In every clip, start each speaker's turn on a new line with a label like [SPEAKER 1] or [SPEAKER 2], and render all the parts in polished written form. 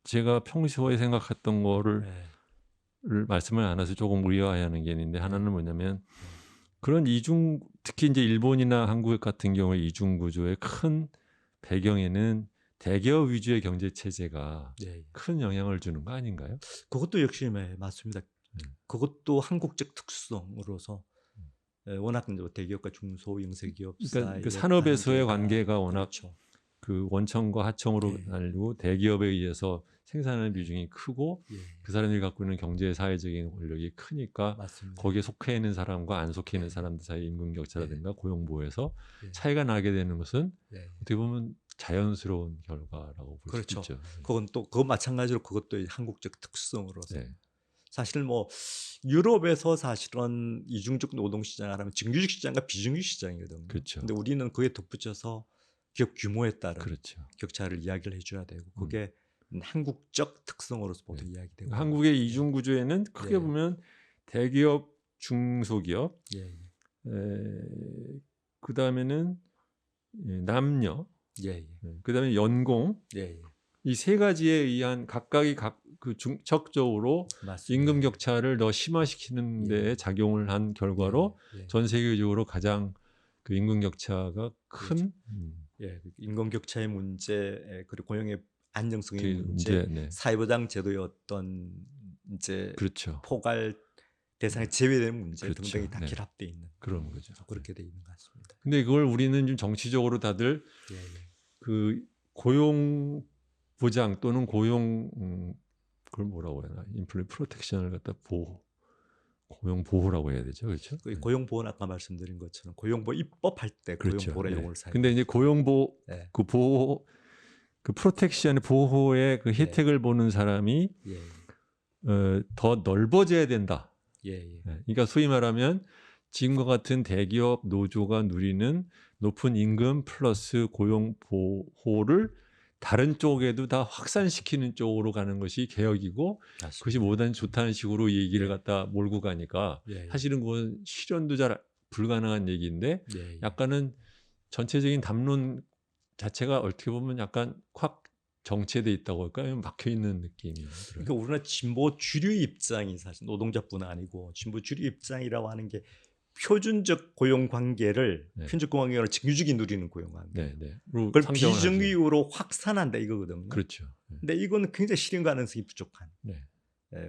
[SPEAKER 1] 제가 평소에 생각했던 거를
[SPEAKER 2] 네.
[SPEAKER 1] 말씀을 안 해서 조금 의아해하는 게 있는데 하나는 뭐냐면
[SPEAKER 2] 네.
[SPEAKER 1] 그런 이중 특히 이제 일본이나 한국 같은 경우에 이중 구조의 큰 배경에는 대기업 위주의 경제 체제가
[SPEAKER 2] 네.
[SPEAKER 1] 큰 영향을 주는 거 아닌가요?
[SPEAKER 2] 그것도 역시 네, 맞습니다.
[SPEAKER 1] 음.
[SPEAKER 2] 그것도 한국적 특성으로서 워낙 이제 대기업과 중소형제기업
[SPEAKER 1] 그러니까 그
[SPEAKER 2] 사이의
[SPEAKER 1] 산업에서의
[SPEAKER 2] 관계가
[SPEAKER 1] 관계가 워낙
[SPEAKER 2] 그렇죠.
[SPEAKER 1] 그 원청과 하청으로
[SPEAKER 2] 예.
[SPEAKER 1] 나뉘고 대기업에 의해서 생산하는 비중이 크고
[SPEAKER 2] 예.
[SPEAKER 1] 그 사람들이 갖고 있는 경제 사회적인 권력이 크니까
[SPEAKER 2] 맞습니다.
[SPEAKER 1] 거기에 속해 있는 사람과 안 속해 있는
[SPEAKER 2] 예.
[SPEAKER 1] 사람들 사이 임금 격차라든가 고용 보호에서
[SPEAKER 2] 예.
[SPEAKER 1] 차이가 나게 되는 것은
[SPEAKER 2] 예.
[SPEAKER 1] 어떻게 보면 자연스러운 결과라고 볼 수도
[SPEAKER 2] 그렇죠.
[SPEAKER 1] 있죠.
[SPEAKER 2] 그건 또 그거 마찬가지로 그것도 한국적 특성으로서
[SPEAKER 1] 네.
[SPEAKER 2] 사실 뭐 유럽에서 사실은 이중적 노동 시장을 하면 정규직 시장과 비정규직 시장이거든요.
[SPEAKER 1] 그렇죠.
[SPEAKER 2] 근데 우리는 그에 덧붙여서 기업 규모에 따른
[SPEAKER 1] 그렇죠.
[SPEAKER 2] 격차를 이야기를 해줘야 되고 그게 한국적 특성으로서 보통
[SPEAKER 1] 네.
[SPEAKER 2] 이야기되고
[SPEAKER 1] 한국의
[SPEAKER 2] 있는
[SPEAKER 1] 이중 구조에는 크게
[SPEAKER 2] 예.
[SPEAKER 1] 보면 대기업, 중소기업,
[SPEAKER 2] 예.
[SPEAKER 1] 그 다음에는 남녀,
[SPEAKER 2] 예. 예.
[SPEAKER 1] 그 다음에 연공
[SPEAKER 2] 예. 예.
[SPEAKER 1] 이 세 가지에 의한 각각이 그 중첩적으로
[SPEAKER 2] 맞습니다.
[SPEAKER 1] 임금 격차를 더 심화시키는
[SPEAKER 2] 예.
[SPEAKER 1] 데에 작용을 한 결과로
[SPEAKER 2] 예. 예.
[SPEAKER 1] 전 세계적으로 가장 그 임금 격차가 큰
[SPEAKER 2] 예. 임금 격차의 문제 그리고 고용의 안정성의
[SPEAKER 1] 그
[SPEAKER 2] 문제,
[SPEAKER 1] 네.
[SPEAKER 2] 사회보장 제도의 어떤 이제
[SPEAKER 1] 그렇죠.
[SPEAKER 2] 포괄 대상에 제외되는 문제
[SPEAKER 1] 그렇죠.
[SPEAKER 2] 등등이 다
[SPEAKER 1] 네.
[SPEAKER 2] 결합돼 있는
[SPEAKER 1] 그런 거죠.
[SPEAKER 2] 그렇게 돼 있는 것 같습니다.
[SPEAKER 1] 근데 그걸 우리는 좀 정치적으로 다들
[SPEAKER 2] 예.
[SPEAKER 1] 그 고용 보장 또는 고용 그걸 뭐라고 해야 하나 인플레 프로텍션을 갖다 고용 보호라고 해야 되죠, 그렇죠?
[SPEAKER 2] 그 고용보호는 아까 말씀드린 것처럼 고용보호 입법할 때
[SPEAKER 1] 그렇죠.
[SPEAKER 2] 고용보호라
[SPEAKER 1] 네.
[SPEAKER 2] 용어를 사용.
[SPEAKER 1] 근데 이제 고용보호
[SPEAKER 2] 네.
[SPEAKER 1] 그 보호 그 프로텍션 보호의 그
[SPEAKER 2] 예.
[SPEAKER 1] 혜택을 보는 사람이
[SPEAKER 2] 예.
[SPEAKER 1] 더 넓어져야 된다.
[SPEAKER 2] 예. 예.
[SPEAKER 1] 그러니까 소위 말하면 지금과 같은 대기업 노조가 누리는 높은 임금 플러스 고용 보호를 다른 쪽에도 다 확산시키는 쪽으로 가는 것이 개혁이고
[SPEAKER 2] 맞습니다.
[SPEAKER 1] 그것이 뭐든 좋다는 식으로 얘기를 갖다 몰고 가니까
[SPEAKER 2] 예.
[SPEAKER 1] 사실은 그건 실현도 잘 불가능한 얘기인데
[SPEAKER 2] 예.
[SPEAKER 1] 약간은 전체적인 담론 자체가 어떻게 보면 약간 확 정체돼 있다고 할까요? 막혀 있는 느낌이 들어요.
[SPEAKER 2] 그러니까 우리나라 진보 주류 입장이 사실 노동자뿐 아니고 진보 주류 입장이라고 하는 게 표준적 고용 관계를
[SPEAKER 1] 네.
[SPEAKER 2] 표준적 고용 관계를 정규직이 누리는 고용 관계.
[SPEAKER 1] 네, 네.
[SPEAKER 2] 그걸
[SPEAKER 1] 상정을 하죠.
[SPEAKER 2] 비정규직으로 확산한다 이거거든요.
[SPEAKER 1] 그렇죠. 네.
[SPEAKER 2] 근데 이거는 굉장히 실현 가능성이 부족한
[SPEAKER 1] 네.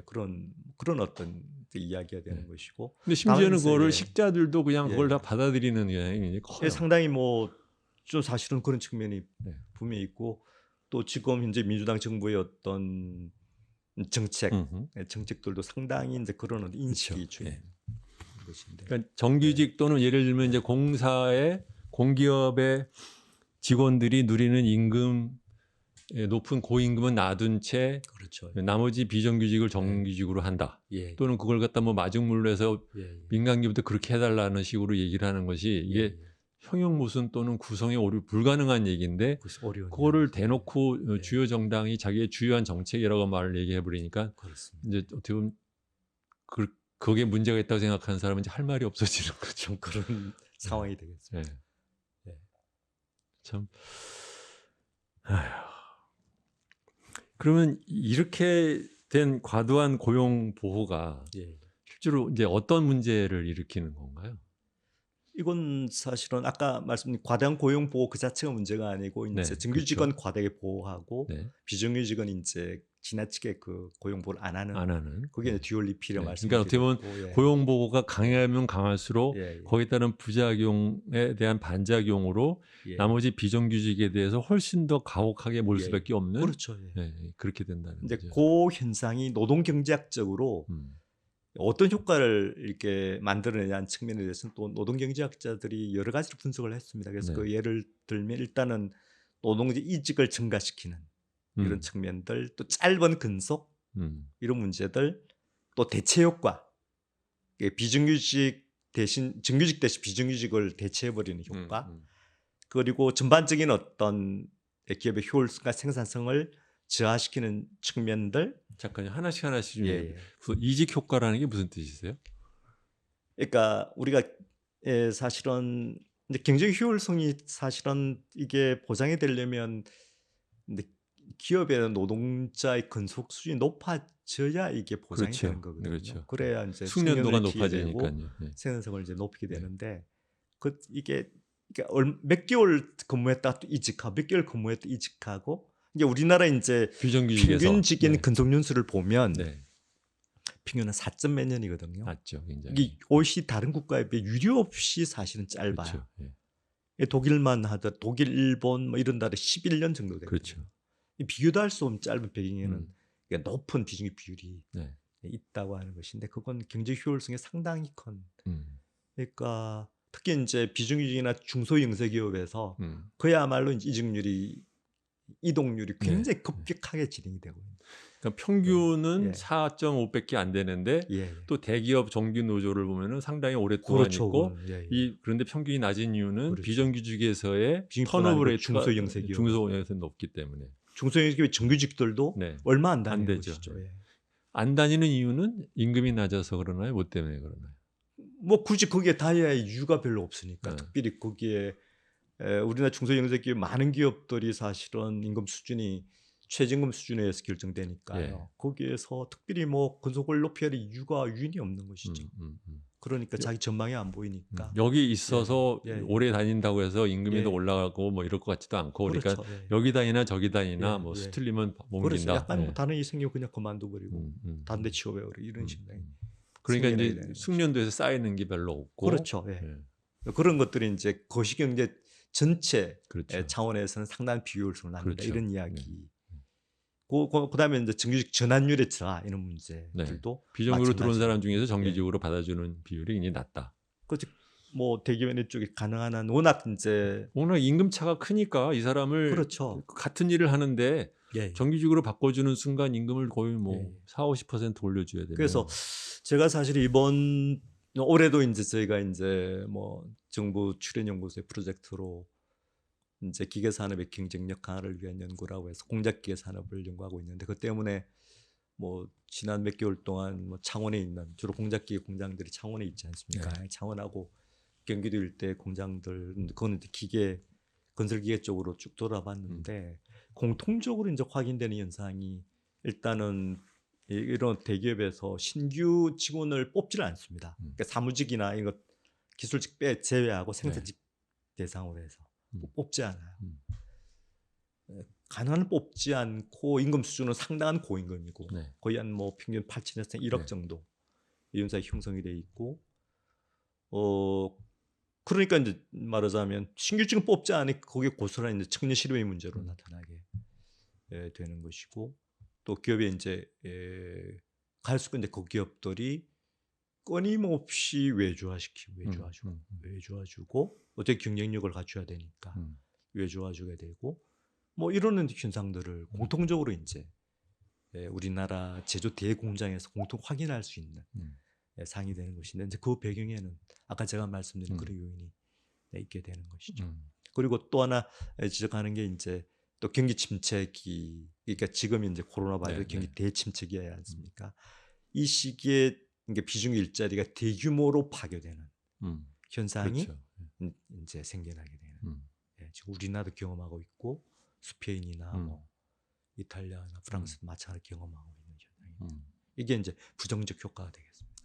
[SPEAKER 2] 그런 어떤 이야기가 되는 것이고.
[SPEAKER 1] 근데 심지어는
[SPEAKER 2] 다만
[SPEAKER 1] 그거를
[SPEAKER 2] 예.
[SPEAKER 1] 식자들도 그냥
[SPEAKER 2] 예.
[SPEAKER 1] 그걸 다 받아들이는 경향이 커요.
[SPEAKER 2] 예, 상당히 뭐 좀 사실은 그런 측면이
[SPEAKER 1] 네.
[SPEAKER 2] 분명히 있고 또 지금 현재 민주당 정부의 어떤 정책들도 상당히 이제 그런 인식이
[SPEAKER 1] 그렇죠.
[SPEAKER 2] 주는 것인데.
[SPEAKER 1] 그러니까 정규직 또는 예를 들면 이제 공사의 공기업의 직원들이 누리는 임금 높은 고임금은 놔둔 채
[SPEAKER 2] 그렇죠.
[SPEAKER 1] 나머지 비정규직을 정규직으로 한다.
[SPEAKER 2] 예.
[SPEAKER 1] 또는 그걸 갖다 뭐 마중물로 해서
[SPEAKER 2] 예.
[SPEAKER 1] 민간기부터 그렇게 해달라는 식으로 얘기를 하는 것이 이게 형용 모순 또는 구성에 오류 불가능한 얘기인데
[SPEAKER 2] 어려운
[SPEAKER 1] 그거를
[SPEAKER 2] 이야기죠.
[SPEAKER 1] 대놓고 주요 정당이 자기의 주요한 정책이라고 말을 얘기해 버리니까
[SPEAKER 2] 그렇습니다.
[SPEAKER 1] 이제 어떻게 보면 거기에 문제가 있다고 생각하는 사람은 이제 할 말이 없어지는 거죠.
[SPEAKER 2] 그런 상황이 되겠습니다.
[SPEAKER 1] 네.
[SPEAKER 2] 예.
[SPEAKER 1] 참. 아휴. 그러면 이렇게 된 과도한 고용 보호가
[SPEAKER 2] 예.
[SPEAKER 1] 실제로 이제 어떤 문제를 일으키는 건가요?
[SPEAKER 2] 이건 사실은 아까 말씀드린 과다한 고용 보호 그 자체가 문제가 아니고 이제
[SPEAKER 1] 네,
[SPEAKER 2] 정규직은
[SPEAKER 1] 그렇죠.
[SPEAKER 2] 과다하게 보호하고
[SPEAKER 1] 네.
[SPEAKER 2] 비정규직은 이제 지나치게 그 고용 보호를 안 하는 그게
[SPEAKER 1] 네.
[SPEAKER 2] 듀얼리피라
[SPEAKER 1] 네.
[SPEAKER 2] 말씀드렸고.
[SPEAKER 1] 그러니까 어떻게 보면 고용 보호가 강하면 강할수록 거기에 따른 부작용에 대한 반작용으로 나머지 비정규직에 대해서 훨씬 더 가혹하게 몰 수밖에 없는
[SPEAKER 2] 그렇죠.
[SPEAKER 1] 네, 그렇게 된다는
[SPEAKER 2] 근데
[SPEAKER 1] 거죠.
[SPEAKER 2] 그 현상이 노동 경제학적으로 어떤 효과를 이렇게 만들어내냐는 측면에 대해서는 또 노동 경제학자들이 여러 가지로 분석을 했습니다. 그래서 그 예를 들면 일단은 노동자 이직을 증가시키는 이런 측면들, 또 짧은 근속 이런 문제들, 또 대체 효과, 비정규직 대신 정규직 대신 비정규직을 대체해버리는 효과, 그리고 전반적인 어떤 기업의 효율성과 생산성을 저하시키는 측면들.
[SPEAKER 1] 잠깐요. 하나씩 좀 이직 효과라는 게 무슨 뜻이세요?
[SPEAKER 2] 그러니까 우리가 사실은 이제 경제 효율성이 사실은 이게 보장이 되려면 기업의 노동자의 근속 수준이 높아져야 이게 보장이
[SPEAKER 1] 그렇죠.
[SPEAKER 2] 되는 거거든요.
[SPEAKER 1] 그렇죠.
[SPEAKER 2] 그래야 이제
[SPEAKER 1] 숙련도가
[SPEAKER 2] 숙련을 기회되고
[SPEAKER 1] 높아지니까요. 네.
[SPEAKER 2] 생산성을 이제 높이게
[SPEAKER 1] 네.
[SPEAKER 2] 되는데 이게 몇 개월 근무했다 또 이직하고 몇 개월 근무했다 이직하고 이게 우리나라 이제
[SPEAKER 1] 비정규직에서
[SPEAKER 2] 평균직인
[SPEAKER 1] 네.
[SPEAKER 2] 근속 연수를 보면
[SPEAKER 1] 네.
[SPEAKER 2] 평균은 4점 몇 년이거든요.
[SPEAKER 1] 낮죠, 굉장히.
[SPEAKER 2] 이게 OECD 다른 국가에 비해 유례 없이 사실은 짧아요.
[SPEAKER 1] 그렇죠. 예.
[SPEAKER 2] 독일만 하더 독일, 일본 뭐 이런 나라 11년 정도 되거든요.
[SPEAKER 1] 그렇죠.
[SPEAKER 2] 비교도 할 수 없는 짧은 배경에는
[SPEAKER 1] 음.
[SPEAKER 2] 높은 비중의 비율이
[SPEAKER 1] 네.
[SPEAKER 2] 있다고 하는 것인데 그건 경제 효율성이 상당히 큰.
[SPEAKER 1] 음.
[SPEAKER 2] 그러니까 특히 이제 비정규직이나 중소영세기업에서 그야말로 이제 이동률이
[SPEAKER 1] 네.
[SPEAKER 2] 굉장히 급격하게 진행이 되고 있는.
[SPEAKER 1] 그러니까 평균은
[SPEAKER 2] 예.
[SPEAKER 1] 4.5밖에 안 되는데
[SPEAKER 2] 예.
[SPEAKER 1] 또 대기업 정규 노조를 보면은 상당히 오랫동안
[SPEAKER 2] 그렇죠.
[SPEAKER 1] 있고
[SPEAKER 2] 예.
[SPEAKER 1] 그런데 평균이 낮은 이유는
[SPEAKER 2] 그렇죠.
[SPEAKER 1] 비정규직에서의
[SPEAKER 2] 비정규직뿐
[SPEAKER 1] 턴오버
[SPEAKER 2] 아니고
[SPEAKER 1] 레이트가
[SPEAKER 2] 중소영세기업.
[SPEAKER 1] 중소형에서 높기 때문에
[SPEAKER 2] 중소영세기업 정규직들도
[SPEAKER 1] 네.
[SPEAKER 2] 얼마 안
[SPEAKER 1] 안
[SPEAKER 2] 다니는
[SPEAKER 1] 되죠.
[SPEAKER 2] 것이죠. 예.
[SPEAKER 1] 안 다니는 이유는 임금이 낮아서 그러나요? 뭐 때문에 그러나요?
[SPEAKER 2] 뭐 굳이 거기에 다해야 이유가 별로 없으니까.
[SPEAKER 1] 네.
[SPEAKER 2] 특별히 거기에 우리나라 중소영세기업 많은 기업들이 사실은 임금 수준이 최저임금 수준에서 결정되니까요.
[SPEAKER 1] 예.
[SPEAKER 2] 거기에서 특별히 뭐 근속을 높여야 할 이유가 유인이 없는 것이죠. 그러니까 자기 전망이 안 보이니까.
[SPEAKER 1] 여기 있어서
[SPEAKER 2] 예.
[SPEAKER 1] 오래 다닌다고 해서 임금이 더
[SPEAKER 2] 예.
[SPEAKER 1] 올라가고 뭐 이럴 것 같지도 않고
[SPEAKER 2] 그렇죠.
[SPEAKER 1] 그러니까
[SPEAKER 2] 예.
[SPEAKER 1] 여기 다니나 저기 다니나
[SPEAKER 2] 예.
[SPEAKER 1] 뭐
[SPEAKER 2] 예.
[SPEAKER 1] 수틀리면
[SPEAKER 2] 그렇죠.
[SPEAKER 1] 옮긴다.
[SPEAKER 2] 약간
[SPEAKER 1] 예.
[SPEAKER 2] 뭐 다른 일 생기고 그냥 그만둬버리고 다른 데 취업해버리고 이런 식으로.
[SPEAKER 1] 그러니까
[SPEAKER 2] 생겨나야
[SPEAKER 1] 이제
[SPEAKER 2] 되는
[SPEAKER 1] 숙련도에서 쌓이는 게 별로 없고
[SPEAKER 2] 그렇죠. 예.
[SPEAKER 1] 예.
[SPEAKER 2] 그런 것들이 이제 거시경제 전체
[SPEAKER 1] 그렇죠.
[SPEAKER 2] 차원에서는 상당한 비효율성을 낳는다.
[SPEAKER 1] 그렇죠.
[SPEAKER 2] 이런 이야기. 그다음에 이제 정규직 전환율의 저하 이런 문제들도
[SPEAKER 1] 비정규로 들어온
[SPEAKER 2] 마찬가지로.
[SPEAKER 1] 사람 중에서 정규직으로 받아주는 비율이 굉장히 낮다.
[SPEAKER 2] 그렇지. 뭐 대기업 쪽에 가능한 한 워낙 이제
[SPEAKER 1] 워낙 임금 차가 크니까 이 사람을
[SPEAKER 2] 그렇죠.
[SPEAKER 1] 같은 일을 하는데
[SPEAKER 2] 예.
[SPEAKER 1] 정규직으로 바꿔주는 순간 임금을 거의 뭐
[SPEAKER 2] 예.
[SPEAKER 1] 4~50% 올려줘야 되는.
[SPEAKER 2] 그래서 제가 사실 이번 올해도 이제 저희가 이제 뭐 정부 출연연구소의 프로젝트로 이제 기계산업의 경쟁력 강화를 위한 연구라고 해서 공작기계 산업을 연구하고 있는데 그 때문에 뭐 지난 몇 개월 동안 뭐 창원에 있는 주로 공작기계 공장들이 창원에 있지 않습니까?
[SPEAKER 1] 네.
[SPEAKER 2] 창원하고 경기도 일대 공장들 그거는 기계 건설기계 쪽으로 쭉 돌아봤는데 공통적으로 이제 확인되는 현상이 일단은 이런 대기업에서 신규 직원을 뽑지를 않습니다. 그러니까 사무직이나 이거 기술직 제외하고 생산직 대상으로 해서 뽑지 않아요. 가능한 뽑지 않고 임금 수준은 상당한 고임금이고 거의 한 뭐 평균 8천에서 1억 정도 이윤사에 형성이 돼 있고 그러니까 이제 말하자면 신규 직원 뽑지 않으니 거기에 고스란히 이제 청년 실업의 문제로 나타나게 되는 것이고 또 기업에 이제 갈 수가 있는데 그 기업들이 끊임없이 외주화주고 어떻게 경쟁력을 갖춰야 되니까 외주화주게 되고 뭐 이런 현상들을 공통적으로 이제 우리나라 제조 대공장에서 공통 확인할 수 있는 상이 되는 것인데 이제 그 배경에는 아까 제가 말씀드린 그런 요인이 있게 되는 것이죠. 그리고 또 하나 지적하는 게 이제 또 경기 침체기, 그러니까 지금 이제 코로나 바이러스 경기 대침체기지 않습니까? 이 시기에 그러니까 비중의 일자리가 대규모로 파괴되는 현상이
[SPEAKER 1] 그렇죠.
[SPEAKER 2] 이제 생겨나게 되는. 지금 우리나라도 경험하고 있고 스페인이나 뭐 이탈리아나 프랑스도 마찬가지로 경험하고 있는 현상입니다. 이게 이제 부정적 효과가 되겠습니다.